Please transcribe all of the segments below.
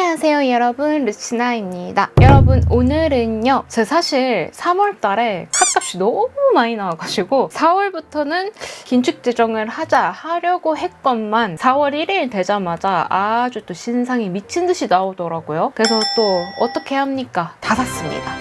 안녕하세요 여러분, 루치나입니다. 여러분, 오늘은요, 제가 사실 3월달에 카드값이 너무 많이 나와가지고 4월부터는 긴축 재정을 하려고 했건만 4월 1일 되자마자 아주 또 신상이 미친 듯이 나오더라고요. 그래서 또 어떻게 합니까? 다 샀습니다.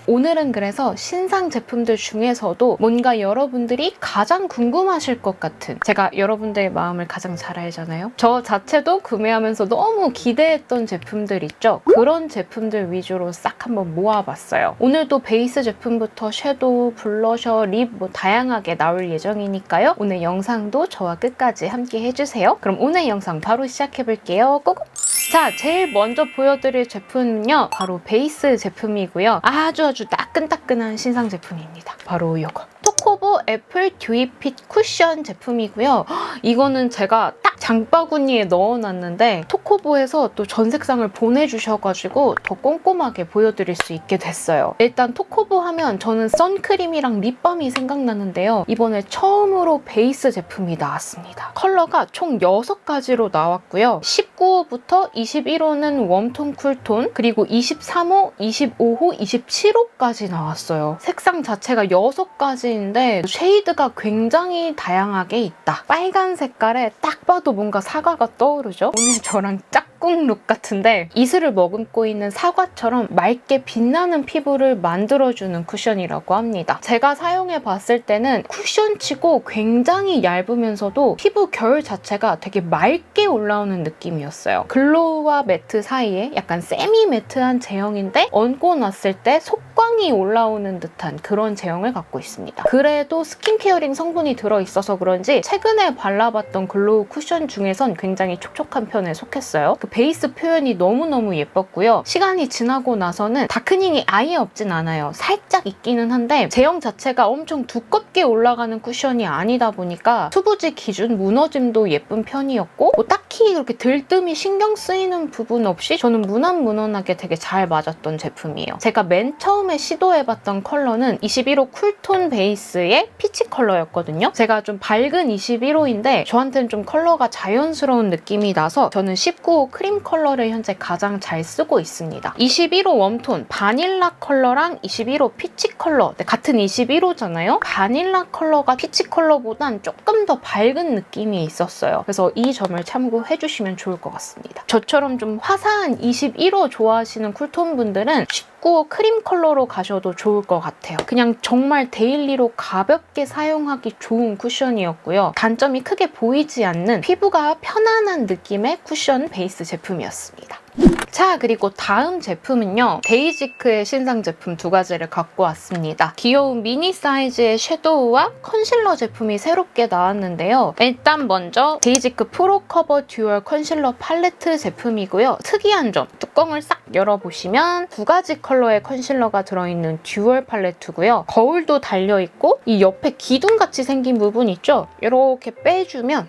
오늘은 그래서 신상 제품들 중에서도 뭔가 여러분들이 가장 궁금하실 것 같은, 제가 여러분들의 마음을 가장 잘 알잖아요. 저 자체도 구매하면서 너무 기대했던 제품들 있죠? 그런 제품들 위주로 싹 한번 모아봤어요. 오늘도 베이스 제품부터 섀도우, 블러셔, 립 다양하게 나올 예정이니까요. 오늘 영상도 저와 끝까지 함께 해주세요. 그럼 오늘 영상 바로 시작해볼게요. 고고! 자, 제일 먼저 보여드릴 제품은요, 바로 베이스 제품이고요. 아주 따끈따끈한 신상 제품입니다. 바로 이거. 토코보 애플 듀이핏 쿠션 제품이고요. 이거는 제가 딱 장바구니에 넣어놨는데 토코보에서 또 전색상을 보내주셔가지고 더 꼼꼼하게 보여드릴 수 있게 됐어요. 일단 토코보 하면 저는 선크림이랑 립밤이 생각나는데요. 이번에 처음으로 베이스 제품이 나왔습니다. 컬러가 총 6가지로 나왔고요. 19호부터 21호는 웜톤, 쿨톤, 그리고 23호, 25호, 27호까지 나왔어요. 색상 자체가 6가지인데 쉐이드가 굉장히 다양하게 있다. 빨간 색깔에 딱 봐도 뭔가 사과가 떠오르죠? 오늘 저랑 짝꿍 룩 같은데 이슬을 머금고 있는 사과처럼 맑게 빛나는 피부를 만들어주는 쿠션이라고 합니다. 제가 사용해봤을 때는 쿠션치고 굉장히 얇으면서도 피부 결 자체가 되게 맑게 올라오는 느낌이었어요. 글로우와 매트 사이에 약간 세미 매트한 제형인데 얹고 났을 때 속광이 올라오는 듯한 그런 제형을 갖고 있습니다. 그래도 스킨케어링 성분이 들어있어서 그런지 최근에 발라봤던 글로우 쿠션 중에선 굉장히 촉촉한 편에 속했어요. 그 베이스 표현이 너무너무 예뻤고요. 시간이 지나고 나서는 다크닝이 아예 없진 않아요. 살짝 있기는 한데 제형 자체가 엄청 두껍게 올라가는 쿠션이 아니다 보니까 투부지 기준 무너짐도 예쁜 편이었고 딱히 그렇게 들뜸이 신경 쓰이는 부분 없이 저는 무난무난하게 되게 잘 맞았던 제품이에요. 제가 맨 처음에 시도해봤던 컬러는 21호 쿨톤 베이스의 피치 컬러였거든요. 제가 좀 밝은 21호인데 저한테는 좀 컬러가 자연스러운 느낌이 나서 저는 19호 크림 컬러를 현재 가장 잘 쓰고 있습니다. 21호 웜톤 바닐라 컬러랑 21호 피치 컬러, 같은 21호잖아요. 바닐라 컬러가 피치 컬러보단 조금 더 밝은 느낌이 있었어요. 그래서 이 점을 참고해주시면 좋을 것 같습니다. 저처럼 좀 화사한 21호 좋아하시는 쿨톤 분들은 19호 크림 컬러로 가셔도 좋을 것 같아요. 그냥 정말 데일리로 가볍게 사용하기 좋은 쿠션이었고요. 단점이 크게 보이지 않는 피부가 편안한 느낌의 쿠션 베이스 제품이었습니다. 자, 그리고 다음 제품은요, 데이지크의 신상 제품 2가지를 갖고 왔습니다. 귀여운 미니 사이즈의 섀도우와 컨실러 제품이 새롭게 나왔는데요. 일단 먼저 데이지크 프로 커버 듀얼 컨실러 팔레트 제품이고요. 특이한 점, 뚜껑을 싹 열어보시면 2가지 컬러의 컨실러가 들어있는 듀얼 팔레트고요. 거울도 달려있고 이 옆에 기둥같이 생긴 부분 있죠? 이렇게 빼주면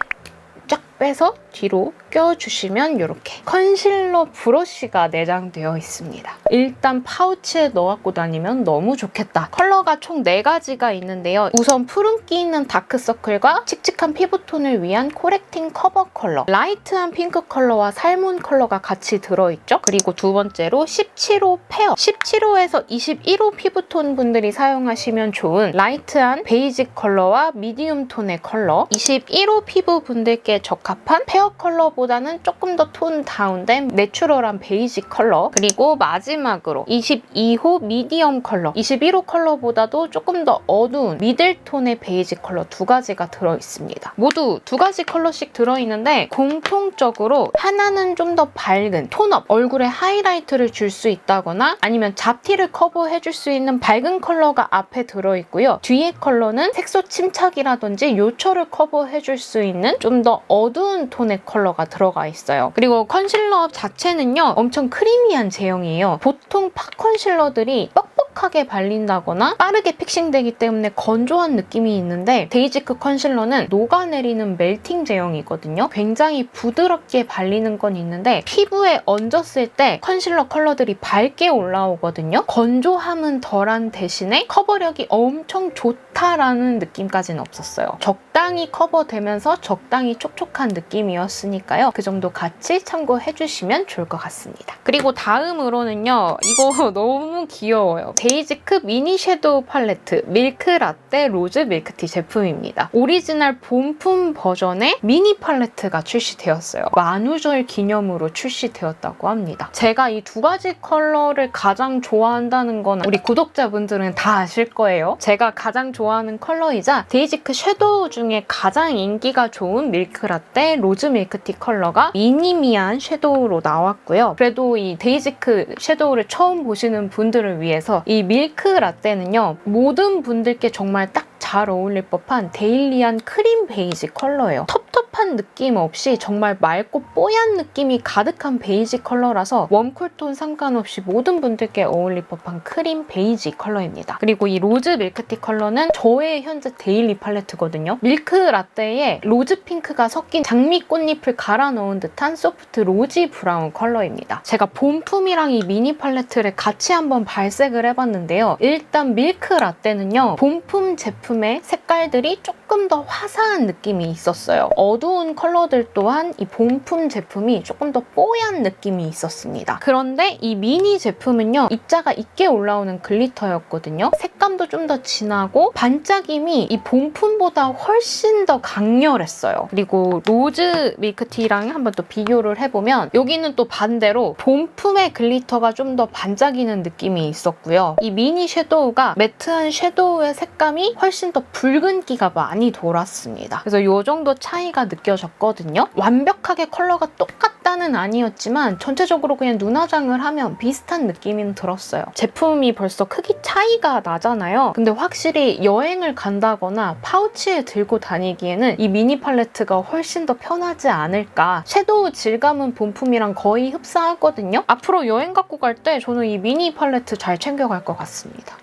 쫙 빼서 뒤로 껴주시면 이렇게 컨실러 브러쉬가 내장되어 있습니다. 일단 파우치에 넣어갖고 다니면 너무 좋겠다. 컬러가 총 4가지가 있는데요. 우선 푸른기 있는 다크서클과 칙칙한 피부톤을 위한 코렉팅 커버 컬러, 라이트한 핑크 컬러와 살몬 컬러가 같이 들어있죠. 그리고 두 번째로 17호 페어, 17호에서 21호 피부톤 분들이 사용하시면 좋은 라이트한 베이직 컬러와 미디움 톤의 컬러, 21호 피부 분들께 적합한 페어 컬러보다는 조금 더 톤 다운된 내추럴한 베이직 컬러, 그리고 마지막으로 22호 미디엄 컬러, 21호 컬러보다도 조금 더 어두운 미들톤의 베이직 컬러 2가지가 들어있습니다. 모두 2가지 컬러씩 들어있는데 공통적으로 하나는 좀 더 밝은 톤업, 얼굴에 하이라이트를 줄 수 있다거나 아니면 잡티를 커버해줄 수 있는 밝은 컬러가 앞에 들어있고요. 뒤에 컬러는 색소 침착이라든지 요철을 커버해줄 수 있는 좀 더 어두운 톤의 컬러가 들어가 있어요. 그리고 컨실러 자체는요, 엄청 크리미한 제형이에요. 보통 팝 컨실러들이 뻑뻑 촉촉하게 발린다거나 빠르게 픽싱되기 때문에 건조한 느낌이 있는데 데이지크 컨실러는 녹아내리는 멜팅 제형이거든요. 굉장히 부드럽게 발리는 건 있는데 피부에 얹었을 때 컨실러 컬러들이 밝게 올라오거든요. 건조함은 덜한 대신에 커버력이 엄청 좋다라는 느낌까지는 없었어요. 적당히 커버되면서 적당히 촉촉한 느낌이었으니까요. 그 정도 같이 참고해주시면 좋을 것 같습니다. 그리고 다음으로는요. 이거 너무 귀여워요. 데이지크 미니 섀도우 팔레트 밀크 라떼 로즈 밀크티 제품입니다. 오리지널 본품 버전의 미니 팔레트가 출시되었어요. 만우절 기념으로 출시되었다고 합니다. 제가 이 두 가지 컬러를 가장 좋아한다는 건 우리 구독자분들은 다 아실 거예요. 제가 가장 좋아하는 컬러이자 데이지크 섀도우 중에 가장 인기가 좋은 밀크 라떼 로즈 밀크티 컬러가 미니미한 섀도우로 나왔고요. 그래도 이 데이지크 섀도우를 처음 보시는 분들을 위해서 이 밀크 라떼는요. 모든 분들께 정말 딱 잘 어울릴 법한 데일리한 크림 베이지 컬러예요. 텁텁한 느낌 없이 정말 맑고 뽀얀 느낌이 가득한 베이지 컬러라서 웜쿨톤 상관없이 모든 분들께 어울릴 법한 크림 베이지 컬러입니다. 그리고 이 로즈 밀크티 컬러는 저의 현재 데일리 팔레트거든요. 밀크 라떼에 로즈 핑크가 섞인 장미 꽃잎을 갈아 넣은 듯한 소프트 로지 브라운 컬러입니다. 제가 본품이랑 이 미니 팔레트를 같이 한번 발색을 해봤는데요. 일단 밀크 라떼는요. 본품 제품의 색깔들이 조금 더 화사한 느낌이 있었어요. 어두운 컬러들 또한 이 본품 제품이 조금 더 뽀얀 느낌이 있었습니다. 그런데 이 미니 제품은요. 입자가 있게 올라오는 글리터였거든요. 색감도 좀 더 진하고 반짝임이 이 본품보다 훨씬 더 강렬했어요. 그리고 로즈 밀크티랑 한번 또 비교를 해보면 여기는 또 반대로 본품의 글리터가 좀 더 반짝이는 느낌이 있었고요. 이 미니 섀도우가 매트한 섀도우의 색감이 훨씬 더 붉은기가 많이 돌았습니다. 그래서 이 정도 차이가 느껴졌거든요. 완벽하게 컬러가 똑같다는 아니었지만 전체적으로 그냥 눈화장을 하면 비슷한 느낌은 들었어요. 제품이 벌써 크기 차이가 나잖아요. 근데 확실히 여행을 간다거나 파우치에 들고 다니기에는 이 미니 팔레트가 훨씬 더 편하지 않을까. 섀도우 질감은 본품이랑 거의 흡사하거든요. 앞으로 여행 갖고 갈 때 저는 이 미니 팔레트 잘 챙겨갈 것 같습니다.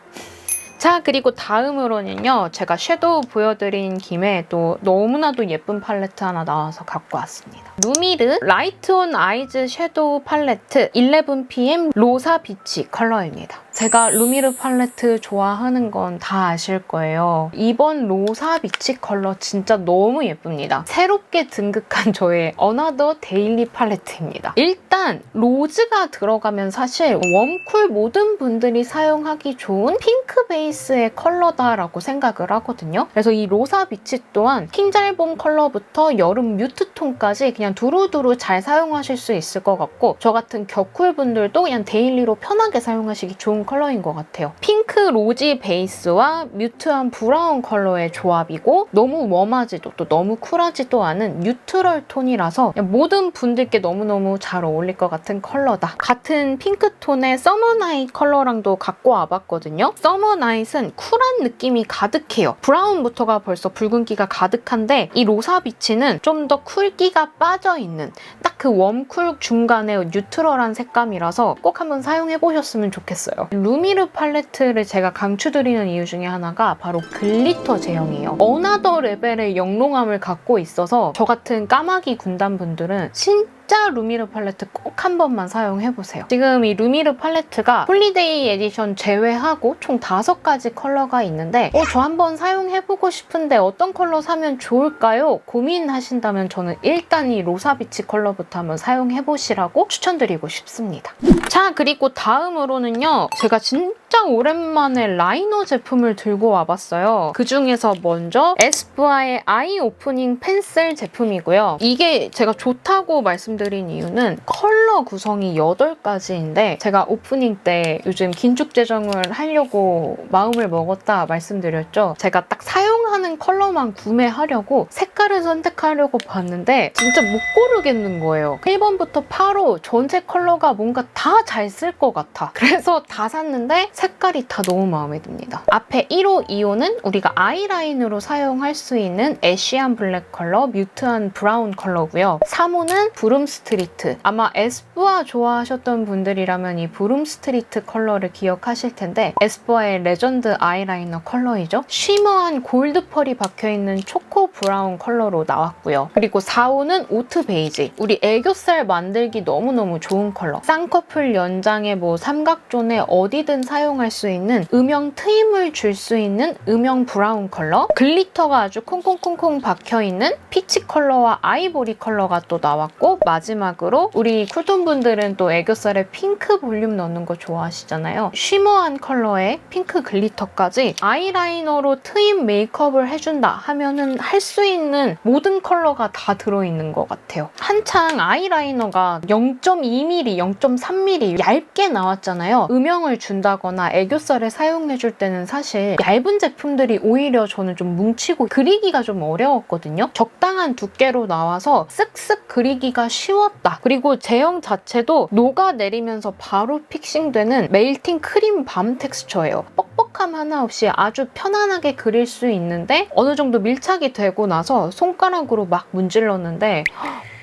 자, 그리고 다음으로는요. 제가 섀도우 보여드린 김에 또 너무나도 예쁜 팔레트 하나 나와서 갖고 왔습니다. 루미르 라이트 온 아이즈 섀도우 팔레트 11pm 로사 비치 컬러입니다. 제가 루미르 팔레트 좋아하는 건 다 아실 거예요. 이번 로사 비치 컬러 진짜 너무 예쁩니다. 새롭게 등극한 저의 어나더 데일리 팔레트입니다. 일단 로즈가 들어가면 사실 웜쿨 모든 분들이 사용하기 좋은 핑크 베이스의 컬러다라고 생각을 하거든요. 그래서 이 로사 비치 또한 킹잘봄 컬러부터 여름 뮤트 톤까지 그냥 두루두루 잘 사용하실 수 있을 것 같고 저 같은 격쿨 분들도 그냥 데일리로 편하게 사용하시기 좋은 컬러인 것 같아요. 핑크 로지 베이스와 뮤트한 브라운 컬러의 조합이고 너무 웜하지도 또 너무 쿨하지도 않은 뉴트럴 톤이라서 모든 분들께 너무너무 잘 어울릴 것 같은 컬러다. 같은 핑크톤의 서머나잇 컬러랑도 갖고 와봤거든요. 서머나잇은 쿨한 느낌이 가득해요. 브라운부터가 벌써 붉은기가 가득한데 이 로사 비치는 좀 더 쿨기가 빠져있는 딱 그 웜쿨 중간의 뉴트럴한 색감이라서 꼭 한번 사용해보셨으면 좋겠어요. 루미르 팔레트를 제가 강추드리는 이유 중에 하나가 바로 글리터 제형이에요. 어나더 레벨의 영롱함을 갖고 있어서 저 같은 까마귀 군단분들은 진짜 루미르 팔레트 꼭 한 번만 사용해보세요. 지금 이 루미르 팔레트가 홀리데이 에디션 제외하고 총 5가지 컬러가 있는데 저 한번 사용해보고 싶은데 어떤 컬러 사면 좋을까요? 고민하신다면 저는 일단 이 로사 비치 컬러부터 한번 사용해보시라고 추천드리고 싶습니다. 자, 그리고 다음으로는요. 제가 진짜 오랜만에 라이너 제품을 들고 와봤어요. 그중에서 먼저 에스쁘아의 아이 오프닝 펜슬 제품이고요. 이게 제가 좋다고 말씀드린 이유는 컬러 구성이 8가지인데 제가 오프닝 때 요즘 긴축 재정을 하려고 마음을 먹었다 말씀드렸죠. 제가 딱 사용하는 컬러만 구매하려고 색깔을 선택하려고 봤는데 진짜 못 고르겠는 거예요. 1번부터 8호 전체 컬러가 뭔가 다 잘 쓸 것 같아. 그래서 다 샀는데 색깔이 다 너무 마음에 듭니다. 앞에 1호, 2호는 우리가 아이라인으로 사용할 수 있는 애쉬한 블랙 컬러, 뮤트한 브라운 컬러고요. 3호는 브룸 스트리트. 아마 에스쁘아 좋아하셨던 분들이라면 이 브룸 스트리트 컬러를 기억하실 텐데 에스쁘아의 레전드 아이라이너 컬러이죠. 쉬머한 골드 펄이 박혀있는 초코 브라운 컬러로 나왔고요. 그리고 4호는 오트 베이지. 우리 애교살 만들기 너무너무 좋은 컬러. 쌍꺼풀 연장에 뭐 삼각존에 어디든 사용할 수 있는 음영 트임을 줄 수 있는 음영 브라운 컬러. 글리터가 아주 콩콩콩콩 박혀있는 피치 컬러와 아이보리 컬러가 또 나왔고 마지막으로 우리 쿨톤 분들은 또 애교살에 핑크 볼륨 넣는 거 좋아하시잖아요. 쉬머한 컬러의 핑크 글리터까지 아이라이너로 트임 메이크업을 해준다 하면은 할 수 있는 모든 컬러가 다 들어있는 것 같아요. 한창 아이라이너가 0.2mm, 0.3mm 얇게 나왔잖아요. 음영을 준다거나 애교살에 사용해줄 때는 사실 얇은 제품들이 오히려 저는 좀 뭉치고 그리기가 좀 어려웠거든요. 적당한 두께로 나와서 쓱쓱 그리기가 쉬웠다. 그리고 제형 자체도 녹아내리면서 바로 픽싱되는 멜팅 크림 밤 텍스처예요. 뻑뻑함 하나 없이 아주 편안하게 그릴 수 있는데 어느 정도 밀착이 되고 나서 손가락으로 막 문질렀는데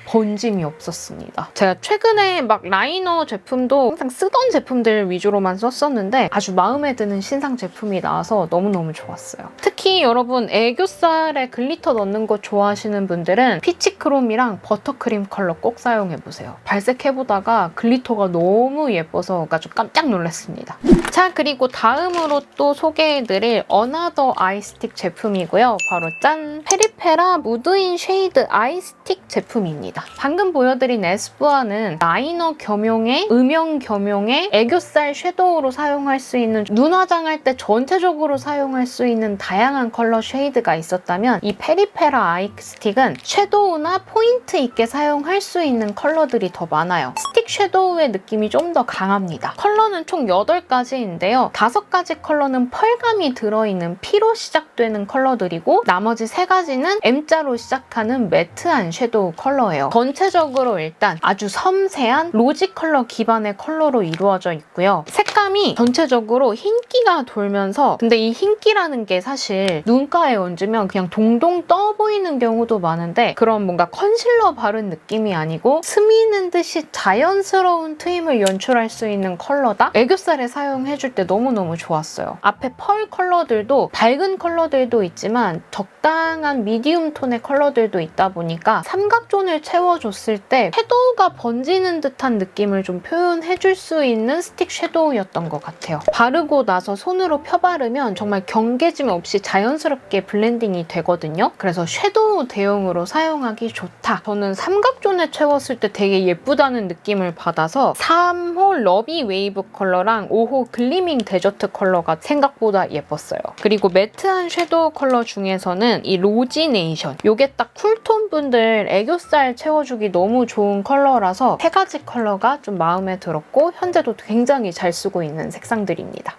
번짐이 없었습니다. 제가 최근에 막 라이너 제품도 항상 쓰던 제품들 위주로만 썼었는데 아주 마음에 드는 신상 제품이 나와서 너무너무 좋았어요. 특히 여러분 애교살에 글리터 넣는 거 좋아하시는 분들은 피치크롬이랑 버터크림 컬러 꼭 사용해보세요. 발색해보다가 글리터가 너무 예뻐서 아주 깜짝 놀랐습니다. 자, 그리고 다음으로 또 소개해드릴 어나더 아이스틱 제품이고요. 바로 짠! 페리페라 무드인 쉐이드 아이스틱 제품입니다. 방금 보여드린 에스쁘아는 라이너 겸용에 음영 겸용에 애교살 섀도우로 사용할 수 있는 눈 화장할 때 전체적으로 사용할 수 있는 다양한 컬러 쉐이드가 있었다면 이 페리페라 아이스틱은 섀도우나 포인트 있게 사용할 수 있는 컬러들이 더 많아요. 스틱 섀도우의 느낌이 좀 더 강합니다. 컬러는 총 8가지인데요. 5가지 컬러는 펄감이 들어있는 P로 시작되는 컬러들이고 나머지 3가지는 M자로 시작하는 매트한 섀도우 컬러예요. 전체적으로 일단 아주 섬세한 로지 컬러 기반의 컬러로 이루어져 있고요. 색감이 전체적으로 흰기가 돌면서 근데 이 흰기라는 게 사실 눈가에 얹으면 그냥 동동 떠 보이는 경우도 많은데 그런 뭔가 컨실러 바른 느낌이 아니고 스미는 듯이 자연스러운 트임을 연출할 수 있는 컬러다? 애교살에 사용해줄 때 너무너무 좋았어요. 앞에 펄 컬러들도 밝은 컬러들도 있지만 적당한 미디움 톤의 컬러들도 있다 보니까 삼각존을 채워줬을 때 섀도우가 번지는 듯한 느낌을 좀 표현해줄 수 있는 스틱 섀도우였던 것 같아요. 바르고 나서 손으로 펴바르면 정말 경계짐 없이 자연스럽게 블렌딩이 되거든요. 그래서 섀도우 대용으로 사용하기 좋다. 저는 삼각존에 채웠을 때 되게 예쁘다는 느낌을 받아서 3호 러비 웨이브 컬러랑 5호 글리밍 데저트 컬러가 생각보다 예뻤어요. 그리고 매트한 섀도우 컬러 중에서는 이 로지네이션 이게 딱 쿨톤 분들 애교살 채워주기 너무 좋은 컬러라서 3가지 컬러가 좀 마음에 들었고 현재도 굉장히 잘 쓰고 있는 색상들입니다.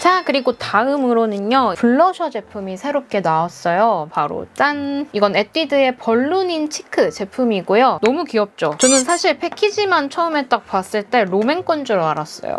자, 그리고 다음으로는요. 블러셔 제품이 새롭게 나왔어요. 바로 짠! 이건 에뛰드의 벌룬인 치크 제품이고요. 너무 귀엽죠? 저는 사실 패키지만 처음에 딱 봤을 때 롬앤 건 줄 알았어요.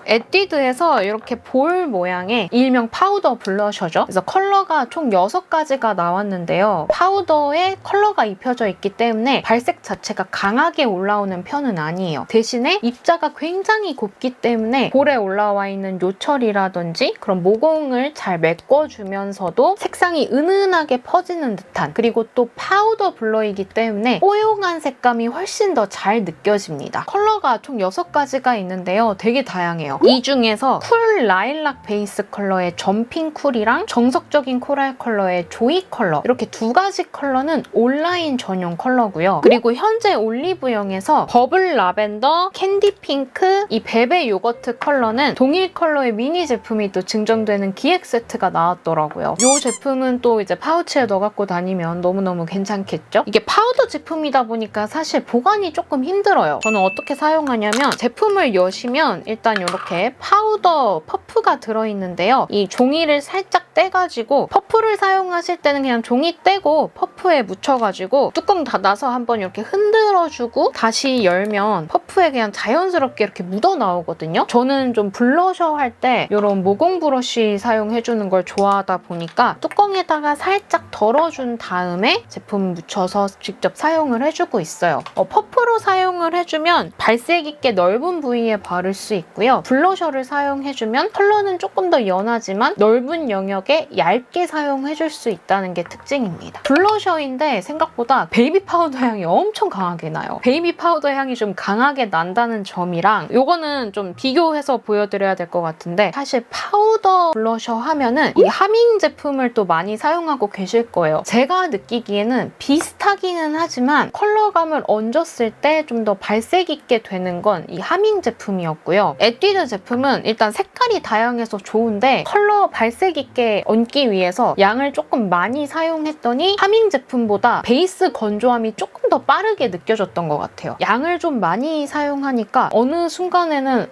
에뛰드에서 이렇게 볼 모양의 일명 파우더 블러셔죠. 그래서 컬러가 총 6가지가 나왔는데요. 파우더에 컬러가 입혀져 있기 때문에 발색 자체가 강하게 올라오는 편은 아니에요. 대신에 입자가 굉장히 곱기 때문에 볼에 올라와 있는 요철이라든지 그런 모공을 잘 메꿔주면서도 색상이 은은하게 퍼지는 듯한 그리고 또 파우더 블러이기 때문에 뽀용한 색감이 훨씬 더 잘 느껴집니다. 컬러가 총 6가지가 있는데요. 되게 다양해요. 이 중에서 쿨 라일락 베이스 컬러의 점핑 쿨이랑 정석적인 코랄 컬러의 조이 컬러 이렇게 2가지 컬러는 온라인 전용 컬러고요. 그리고 현재 올리브영에서 버블 라벤더, 캔디 핑크, 이 베베 요거트 컬러는 동일 컬러의 미니 제품이 또 증정되는 기획 세트가 나왔더라고요. 이 제품은 또 이제 파우치에 넣어 갖고 다니면 너무너무 괜찮겠죠? 이게 파우더 제품이다 보니까 사실 보관이 조금 힘들어요. 저는 어떻게 사용하냐면 제품을 여시면 일단 이렇게 파우더 퍼프가 들어있는데요. 이 종이를 살짝 떼가지고 퍼프를 사용하실 때는 그냥 종이 떼고 퍼프에 묻혀가지고 뚜껑 닫아서 한번 이렇게 흔들어주고 다시 열면 퍼프에 그냥 자연스럽게 이렇게 묻어 나오거든요. 저는 좀 블러셔 할 때 이런 저는 모공 브러쉬 사용해주는 걸 좋아하다 보니까 뚜껑에다가 살짝 덜어준 다음에 제품 묻혀서 직접 사용을 해주고 있어요. 퍼프로 사용을 해주면 발색 있게 넓은 부위에 바를 수 있고요. 블러셔를 사용해주면 컬러는 조금 더 연하지만 넓은 영역에 얇게 사용해줄 수 있다는 게 특징입니다. 블러셔인데 생각보다 베이비 파우더 향이 엄청 강하게 나요. 베이비 파우더 향이 좀 강하게 난다는 점이랑 요거는 좀 비교해서 보여드려야 될 것 같은데 사실 파우더 블러셔 하면은 이 하밍 제품을 또 많이 사용하고 계실 거예요. 제가 느끼기에는 비슷하기는 하지만 컬러감을 얹었을 때 좀 더 발색 있게 되는 건 이 하밍 제품이었고요. 에뛰드 제품은 일단 색깔이 다양해서 좋은데 컬러 발색 있게 얹기 위해서 양을 조금 많이 사용했더니 하밍 제품보다 베이스 건조함이 조금 더 빠르게 느껴졌던 것 같아요. 양을 좀 많이 사용하니까 어느 순간에는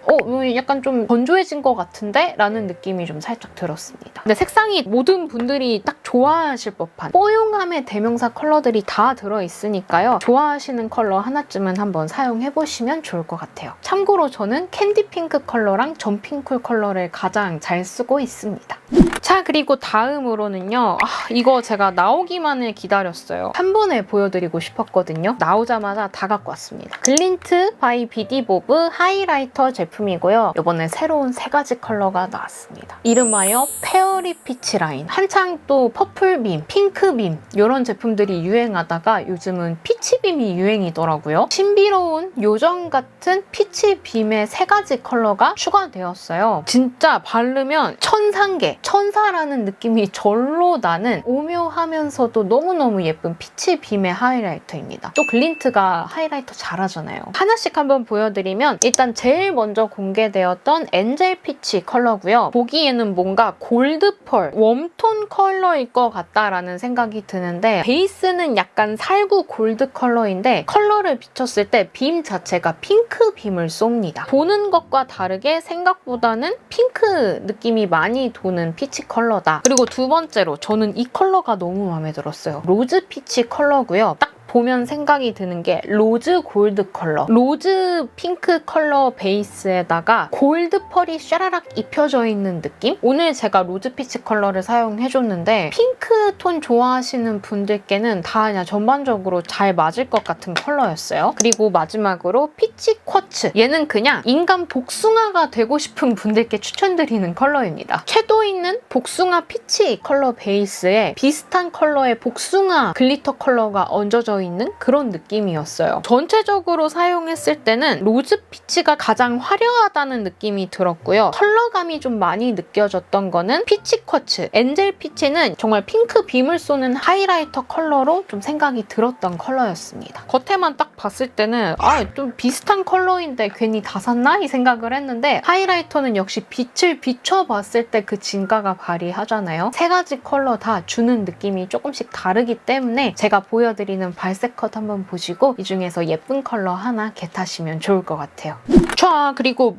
약간 좀 건조해진 것 같은데? 라는 느낌이 좀 살짝 들었습니다. 근데 색상이 모든 분들이 딱 좋아하실 법한 뽀용함의 대명사 컬러들이 다 들어있으니까요. 좋아하시는 컬러 하나쯤은 한번 사용해보시면 좋을 것 같아요. 참고로 저는 캔디 핑크 컬러랑 점핑쿨 컬러를 가장 잘 쓰고 있습니다. 자, 그리고 다음으로는요. 이거 제가 나오기만을 기다렸어요. 한 번에 보여드리고 싶었거든요. 나오자마자 다 갖고 왔습니다. 글린트 바이 비디보브 하이라이터 제품이고요. 이번에 새로운 3가지 컬러가 나왔습니다. 이름하여 페어리 피치 라인. 한창 또 퍼플빔, 핑크빔 이런 제품들이 유행하다가 요즘은 피치빔이 유행이더라고요. 신비로운 요정 같은 피치빔의 3가지 컬러가 추가되었어요. 진짜 바르면 천상계, 천사라는 느낌이 절로 나는 오묘하면서도 너무너무 예쁜 피치빔의 하이라이터입니다. 또 글린트가 하이라이터 잘하잖아요. 하나씩 한번 보여드리면 일단 제일 먼저 공개되었던 엔젤 피치 컬러고요. 보기에는 뭔가 골드펄, 웜톤 컬러일 것 같다라는 생각이 드는데 베이스는 약간 살구 골드 컬러인데 컬러를 비췄을 때 빔 자체가 핑크 빔을 쏩니다. 보는 것과 다르게 생각보다는 핑크 느낌이 많이 도는 피치 컬러다. 그리고 두 번째로 저는 이 컬러가 너무 마음에 들었어요. 로즈 피치 컬러고요. 딱 보면 생각이 드는 게 로즈 골드 컬러. 로즈 핑크 컬러 베이스에다가 골드 펄이 샤라락 입혀져 있는 느낌? 오늘 제가 로즈 피치 컬러를 사용해줬는데 핑크 톤 좋아하시는 분들께는 다 그냥 전반적으로 잘 맞을 것 같은 컬러였어요. 그리고 마지막으로 피치 쿼츠. 얘는 그냥 인간 복숭아가 되고 싶은 분들께 추천드리는 컬러입니다. 채도 있는 복숭아 피치 컬러 베이스에 비슷한 컬러의 복숭아 글리터 컬러가 얹어져 있는 그런 느낌이었어요. 전체적으로 사용했을 때는 로즈 피치가 가장 화려하다는 느낌이 들었고요. 컬러감이 좀 많이 느껴졌던 거는 피치 쿼츠. 엔젤 피치는 정말 핑크 빔을 쏘는 하이라이터 컬러로 좀 생각이 들었던 컬러였습니다. 겉에만 딱 봤을 때는 좀 비슷한 컬러인데 괜히 다 샀나? 이 생각을 했는데 하이라이터는 역시 빛을 비춰봤을 때 그 진가가 발휘하잖아요. 3가지 컬러 다 주는 느낌이 조금씩 다르기 때문에 제가 보여드리는 발색 컷 한번 보시고 이 중에서 예쁜 컬러 하나 겟하시면 좋을 것 같아요. 자, 그리고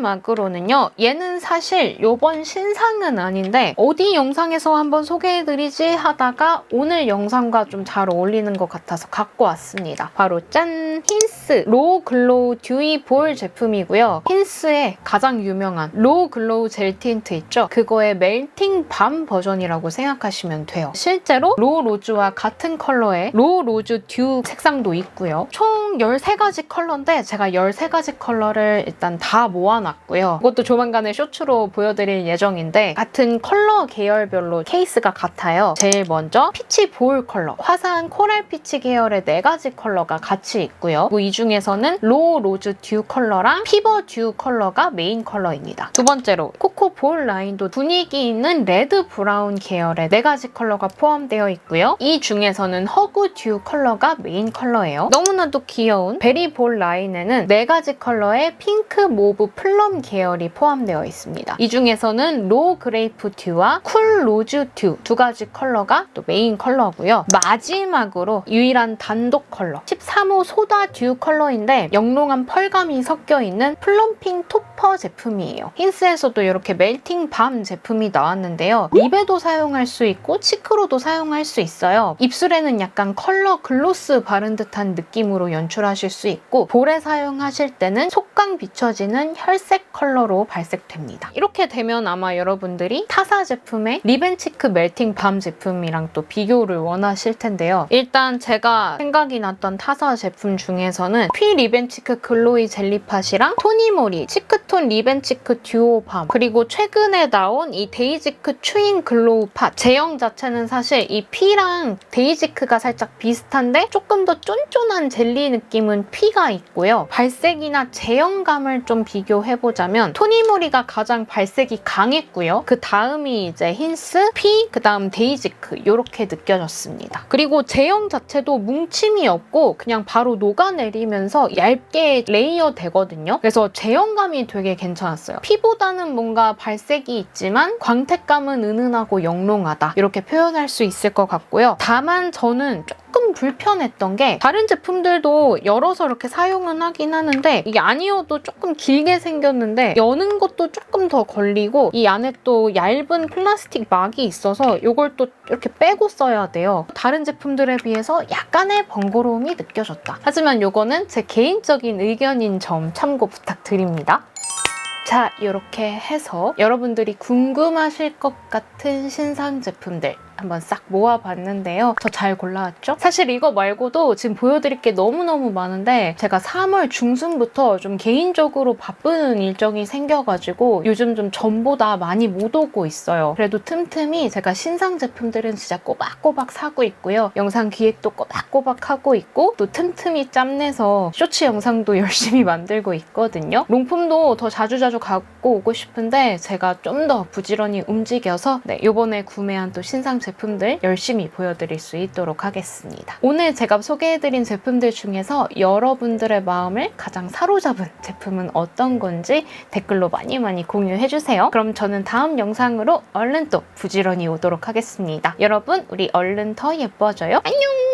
마지막으로는요. 얘는 사실 요번 신상은 아닌데 어디 영상에서 한번 소개해드리지 하다가 오늘 영상과 좀 잘 어울리는 것 같아서 갖고 왔습니다. 바로 짠! 힌스 로우 글로우 듀이 볼 제품이고요. 힌스의 가장 유명한 로우 글로우 젤 틴트 있죠? 그거의 멜팅 밤 버전이라고 생각하시면 돼요. 실제로 로우 로즈와 같은 컬러의 로우 로즈 듀 색상도 있고요. 총 13가지 컬러인데 제가 13가지 컬러를 일단 다 모아놨고요. 이것도 조만간에 쇼츠로 보여드릴 예정인데 같은 컬러 계열별로 케이스가 같아요. 제일 먼저 피치 볼 컬러, 화사한 코랄 피치 계열의 4가지 컬러가 같이 있고요. 그리고 이 중에서는 로우 로즈 듀 컬러랑 피버 듀 컬러가 메인 컬러입니다. 두 번째로 코코 볼 라인도 분위기 있는 레드 브라운 계열의 4가지 컬러가 포함되어 있고요. 이 중에서는 허그 듀 컬러가 메인 컬러예요. 너무나도 귀여운 베리 볼 라인에는 4가지 컬러의 핑크, 모브, 플럼 계열이 포함되어 있습니다. 이 중에서는 로 그레이프 듀와 쿨 로즈 듀 2가지 컬러가 또 메인 컬러고요. 마지막으로 유일한 단독 컬러 13호 소다 듀 컬러인데 영롱한 펄감이 섞여 있는 플럼핑 톱 페이퍼 제품이에요. 힌스에서도 이렇게 멜팅 밤 제품이 나왔는데요. 립에도 사용할 수 있고 치크로도 사용할 수 있어요. 입술에는 약간 컬러 글로스 바른 듯한 느낌으로 연출하실 수 있고 볼에 사용하실 때는 속광 비춰지는 혈색 컬러로 발색됩니다. 이렇게 되면 아마 여러분들이 타사 제품의 립앤치크 멜팅 밤 제품이랑 또 비교를 원하실 텐데요. 일단 제가 생각이 났던 타사 제품 중에서는 피 립앤치크 글로이 젤리팟이랑 토니모리 치크톤 립앤치크 듀오 밤, 그리고 최근에 나온 이 데이지크 추잉 글로우 팟. 제형 자체는 사실 이 피랑 데이지크가 살짝 비슷한데 조금 더 쫀쫀한 젤리 느낌은 피가 있고요. 발색이나 제형감을 좀 비교해보자면 토니모리가 가장 발색이 강했고요. 그 다음이 이제 힌스, 피, 그 다음 데이지크 이렇게 느껴졌습니다. 그리고 제형 자체도 뭉침이 없고 그냥 바로 녹아내리면서 얇게 레이어 되거든요. 그래서 제형감이 되게 괜찮았어요. 피보다는 뭔가 발색이 있지만 광택감은 은은하고 영롱하다 이렇게 표현할 수 있을 것 같고요. 다만 저는 조금 불편했던 게 다른 제품들도 열어서 이렇게 사용은 하긴 하는데 이게 아니어도 조금 길게 생겼는데 여는 것도 조금 더 걸리고 이 안에 또 얇은 플라스틱 막이 있어서 이걸 또 이렇게 빼고 써야 돼요. 다른 제품들에 비해서 약간의 번거로움이 느껴졌다. 하지만 이거는 제 개인적인 의견인 점 참고 부탁드립니다. 자, 이렇게 해서 여러분들이 궁금하실 것 같은 신상 제품들 한번 싹 모아봤는데요. 저 잘 골라왔죠? 사실 이거 말고도 지금 보여드릴 게 너무너무 많은데 제가 3월 중순부터 좀 개인적으로 바쁜 일정이 생겨가지고 요즘 좀 전보다 많이 못 오고 있어요. 그래도 틈틈이 제가 신상 제품들은 진짜 꼬박꼬박 사고 있고요. 영상 기획도 꼬박꼬박 하고 있고 또 틈틈이 짬내서 쇼츠 영상도 열심히 만들고 있거든요. 용품도 더 자주자주 갖고 오고 싶은데 제가 좀 더 부지런히 움직여서 이번에 구매한 또 신상 제품들 열심히 보여드릴 수 있도록 하겠습니다. 오늘 제가 소개해드린 제품들 중에서 여러분들의 마음을 가장 사로잡은 제품은 어떤 건지 댓글로 많이 공유해주세요. 그럼 저는 다음 영상으로 얼른 또 부지런히 오도록 하겠습니다. 여러분, 우리 얼른 더 예뻐져요. 안녕!